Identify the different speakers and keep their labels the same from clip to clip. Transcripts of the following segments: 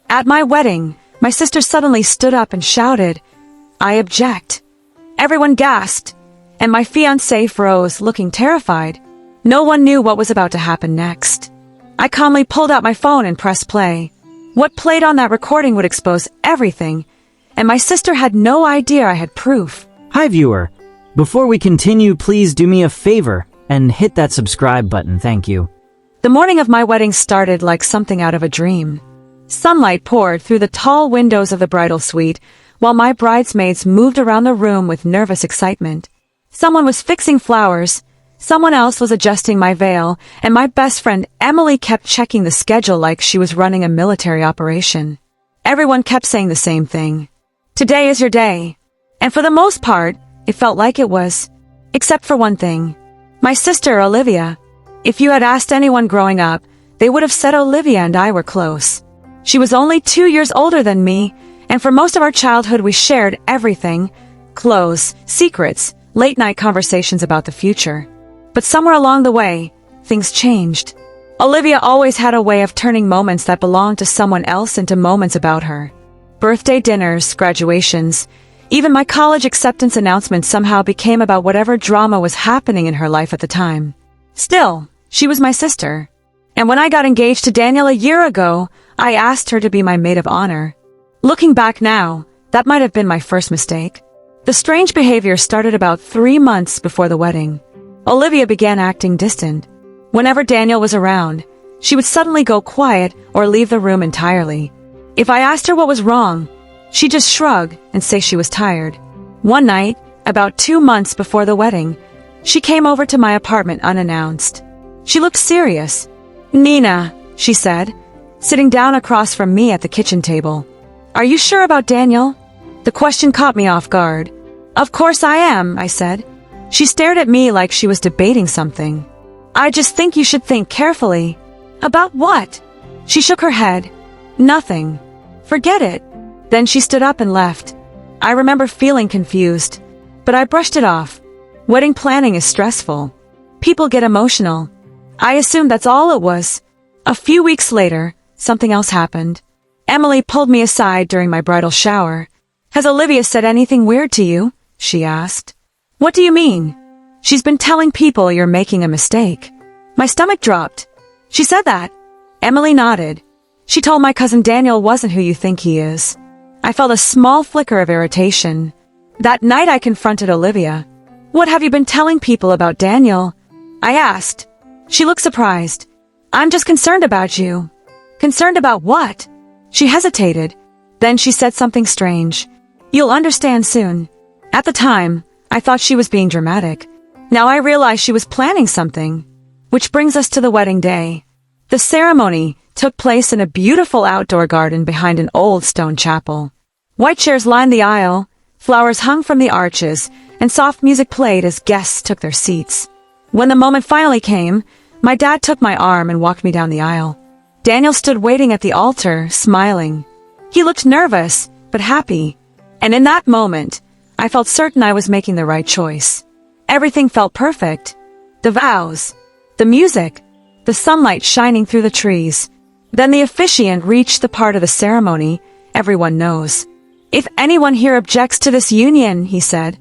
Speaker 1: At my wedding, my sister suddenly stood up and shouted, "I object." Everyone gasped, and my fiancé froze, looking terrified. No one knew what was about to happen next. I calmly pulled out my phone and pressed play. What played on that recording would expose everything, and my sister had no idea I had proof.
Speaker 2: Hi viewer, before we continue, please do me a favor and hit that subscribe button, thank you.
Speaker 1: The morning of my wedding started like something out of a dream. Sunlight poured through the tall windows of the bridal suite, while my bridesmaids moved around the room with nervous excitement. Someone was fixing flowers, someone else was adjusting my veil, and my best friend Emily kept checking the schedule like she was running a military operation. Everyone kept saying the same thing. Today is your day. And for the most part, it felt like it was. Except for one thing. My sister, Olivia. If you had asked anyone growing up, they would have said Olivia and I were close. She was only 2 years older than me, and for most of our childhood we shared everything. Clothes, secrets, late-night conversations about the future. But somewhere along the way, things changed. Olivia always had a way of turning moments that belonged to someone else into moments about her. Birthday dinners, graduations, even my college acceptance announcement somehow became about whatever drama was happening in her life at the time. Still, she was my sister. And when I got engaged to Daniel a year ago, I asked her to be my maid of honor. Looking back now, that might have been my first mistake. The strange behavior started about 3 months before the wedding. Olivia began acting distant. Whenever Daniel was around, she would suddenly go quiet or leave the room entirely. If I asked her what was wrong, she'd just shrug and say she was tired. One night, about 2 months before the wedding, she came over to my apartment unannounced. She looked serious. "Nina," she said, sitting down across from me at the kitchen table. "Are you sure about Daniel?" The question caught me off guard. "Of course I am," I said. She stared at me like she was debating something. "I just think you should think carefully." "About what?" She shook her head. "Nothing. Forget it." Then she stood up and left. I remember feeling confused, but I brushed it off. Wedding planning is stressful. People get emotional. I assumed that's all it was. A few weeks later, something else happened. Emily pulled me aside during my bridal shower. "Has Olivia said anything weird to you?" she asked. "What do you mean?" "She's been telling people you're making a mistake." My stomach dropped. "She said that?" Emily nodded. "She told my cousin Daniel wasn't who you think he is." I felt a small flicker of irritation. That night I confronted Olivia. "What have you been telling people about Daniel?" I asked. She looked surprised. "I'm just concerned about you." "Concerned about what?" She hesitated. Then she said something strange. "You'll understand soon." At the time, I thought she was being dramatic. Now I realize she was planning something. Which brings us to the wedding day. The ceremony took place in a beautiful outdoor garden behind an old stone chapel. White chairs lined the aisle, flowers hung from the arches, and soft music played as guests took their seats. When the moment finally came, my dad took my arm and walked me down the aisle. Daniel stood waiting at the altar, smiling. He looked nervous, but happy. And in that moment, I felt certain I was making the right choice. Everything felt perfect. The vows, the music, the sunlight shining through the trees. Then the officiant reached the part of the ceremony everyone knows. "If anyone here objects to this union," he said,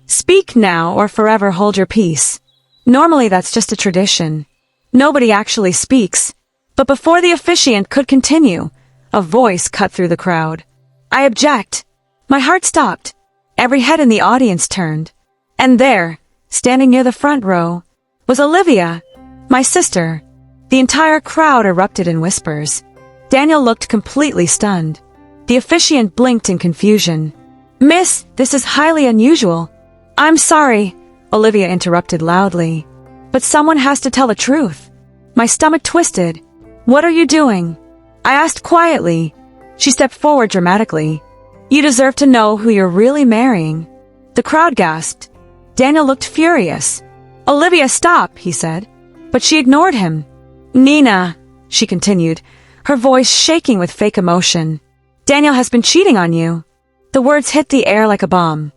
Speaker 1: "speak now or forever hold your peace." Normally that's just a tradition. Nobody actually speaks. But before the officiant could continue, a voice cut through the crowd. "I object." My heart stopped. Every head in the audience turned. And there, standing near the front row, was Olivia, my sister. The entire crowd erupted in whispers. Daniel looked completely stunned. The officiant blinked in confusion. "Miss, this is highly unusual." "I'm sorry," Olivia interrupted loudly. "But someone has to tell the truth." My stomach twisted. "What are you doing?" I asked quietly. She stepped forward dramatically. "You deserve to know who you're really marrying." The crowd gasped. Daniel looked furious. "Olivia, stop," he said. But she ignored him. "Nina," she continued, her voice shaking with fake emotion. "Daniel has been cheating on you." The words hit the air like a bomb.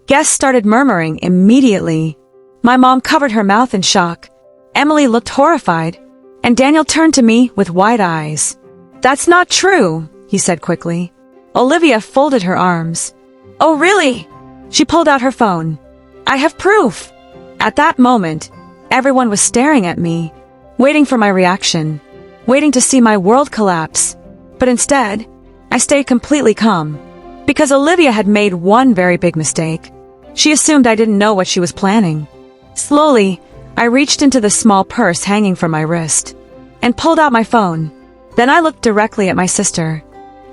Speaker 1: Guests started murmuring immediately. My mom covered her mouth in shock. Emily looked horrified, and Daniel turned to me with wide eyes. "That's not true," he said quickly. Olivia folded her arms. Oh, really? She pulled out her phone. I have proof. At that moment, everyone was staring at me, waiting for my reaction, waiting to see my world collapse. But instead, I stayed completely calm, because Olivia had made one very big mistake. She assumed I didn't know what she was planning. Slowly, I reached into the small purse hanging from my wrist and pulled out my phone. Then I looked directly at my sister.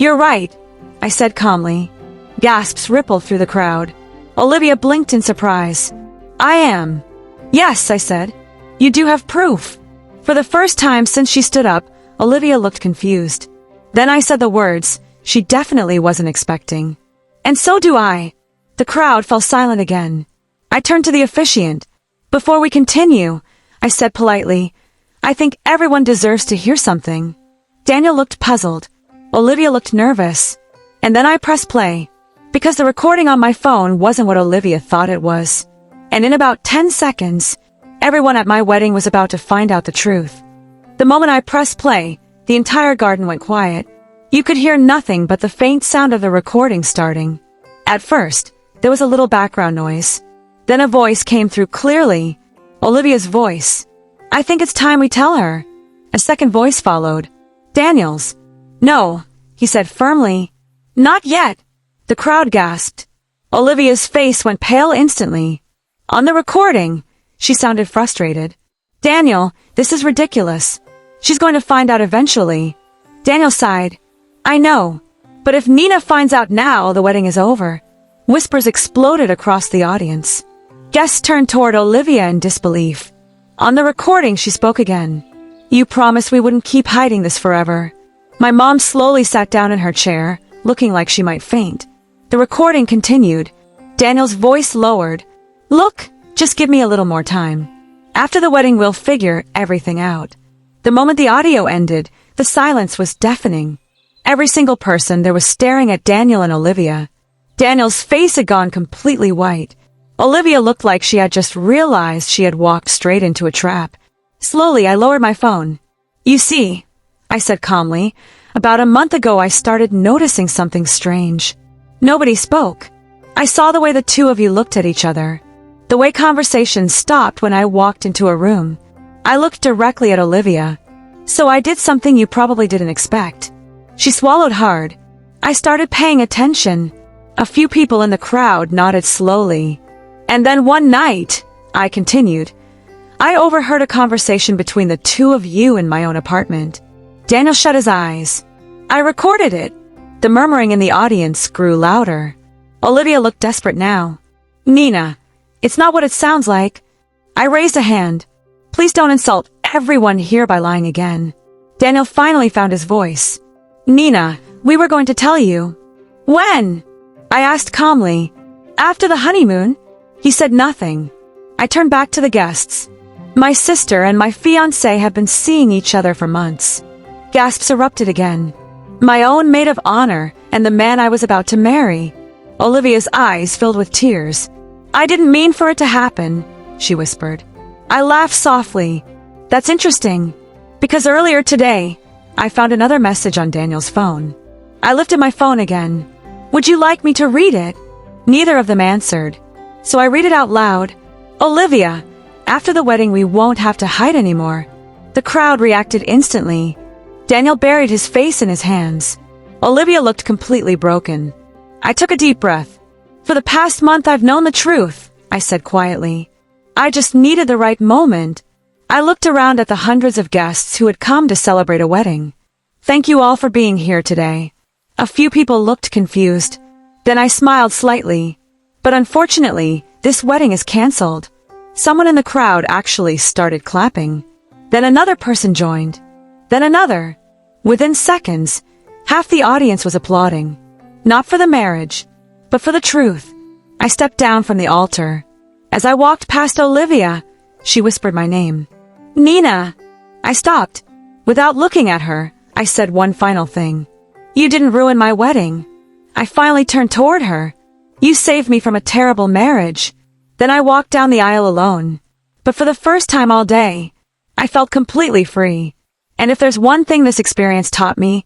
Speaker 1: You're right, I said calmly. Gasps rippled through the crowd. Olivia blinked in surprise. I am. Yes, I said. You do have proof. For the first time since she stood up, Olivia looked confused. Then I said the words she definitely wasn't expecting. And so do I. The crowd fell silent again. I turned to the officiant. Before we continue, I said politely, I think everyone deserves to hear something. Daniel looked puzzled. Olivia looked nervous. And then I pressed play, because the recording on my phone wasn't what Olivia thought it was. And in about 10 seconds, everyone at my wedding was about to find out the truth. The moment I pressed play, the entire garden went quiet. You could hear nothing but the faint sound of the recording starting. At first, there was a little background noise. Then a voice came through clearly. Olivia's voice. I think it's time we tell her. A second voice followed. Daniel's. No, he said firmly. Not yet. The crowd gasped. Olivia's face went pale instantly. On the recording, she sounded frustrated. Daniel, this is ridiculous. She's going to find out eventually. Daniel sighed. I know. But if Nina finds out now, the wedding is over. Whispers exploded across the audience. Guests turned toward Olivia in disbelief. On the recording, she spoke again. You promised we wouldn't keep hiding this forever. My mom slowly sat down in her chair, looking like she might faint. The recording continued. Daniel's voice lowered. Look, just give me a little more time. After the wedding, we'll figure everything out. The moment the audio ended, the silence was deafening. Every single person there was staring at Daniel and Olivia. Daniel's face had gone completely white. Olivia looked like she had just realized she had walked straight into a trap. Slowly, I lowered my phone. You see, I said calmly, about a month ago I started noticing something strange. Nobody spoke. I saw the way the two of you looked at each other. The way conversations stopped when I walked into a room. I looked directly at Olivia. So I did something you probably didn't expect. She swallowed hard. I started paying attention. A few people in the crowd nodded slowly. And then one night, I continued, I overheard a conversation between the two of you in my own apartment. Daniel shut his eyes. I recorded it. The murmuring in the audience grew louder. Olivia looked desperate now. Nina, it's not what it sounds like. I raised a hand. Please don't insult everyone here by lying again. Daniel finally found his voice. Nina, we were going to tell you. When? I asked calmly. After the honeymoon? He said nothing. I turned back to the guests. My sister and my fiancé have been seeing each other for months. Gasps erupted again. My own maid of honor and the man I was about to marry. Olivia's eyes filled with tears. I didn't mean for it to happen, she whispered. I laughed softly. That's interesting, because earlier today, I found another message on Daniel's phone. I lifted my phone again. Would you like me to read it? Neither of them answered. So I read it out loud. Olivia, after the wedding we won't have to hide anymore. The crowd reacted instantly. Daniel buried his face in his hands. Olivia looked completely broken. I took a deep breath. For the past month I've known the truth, I said quietly. I just needed the right moment. I looked around at the hundreds of guests who had come to celebrate a wedding. Thank you all for being here today. A few people looked confused. Then I smiled slightly. But unfortunately, this wedding is canceled. Someone in the crowd actually started clapping. Then another person joined. Then another. Within seconds, half the audience was applauding. Not for the marriage, but for the truth. I stepped down from the altar. As I walked past Olivia, she whispered my name. Nina! I stopped. Without looking at her, I said one final thing. You didn't ruin my wedding. I finally turned toward her. You saved me from a terrible marriage. Then I walked down the aisle alone. But for the first time all day, I felt completely free. And if there's one thing this experience taught me,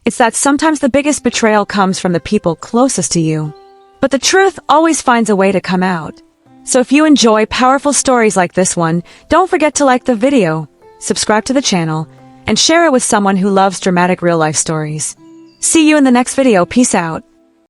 Speaker 1: It's that sometimes the biggest betrayal comes from the people closest to you. But the truth always finds a way to come out. So if you enjoy powerful stories like this one, don't forget to like the video, subscribe to the channel, and share it with someone who loves dramatic real-life stories. See you in the next video. Peace out.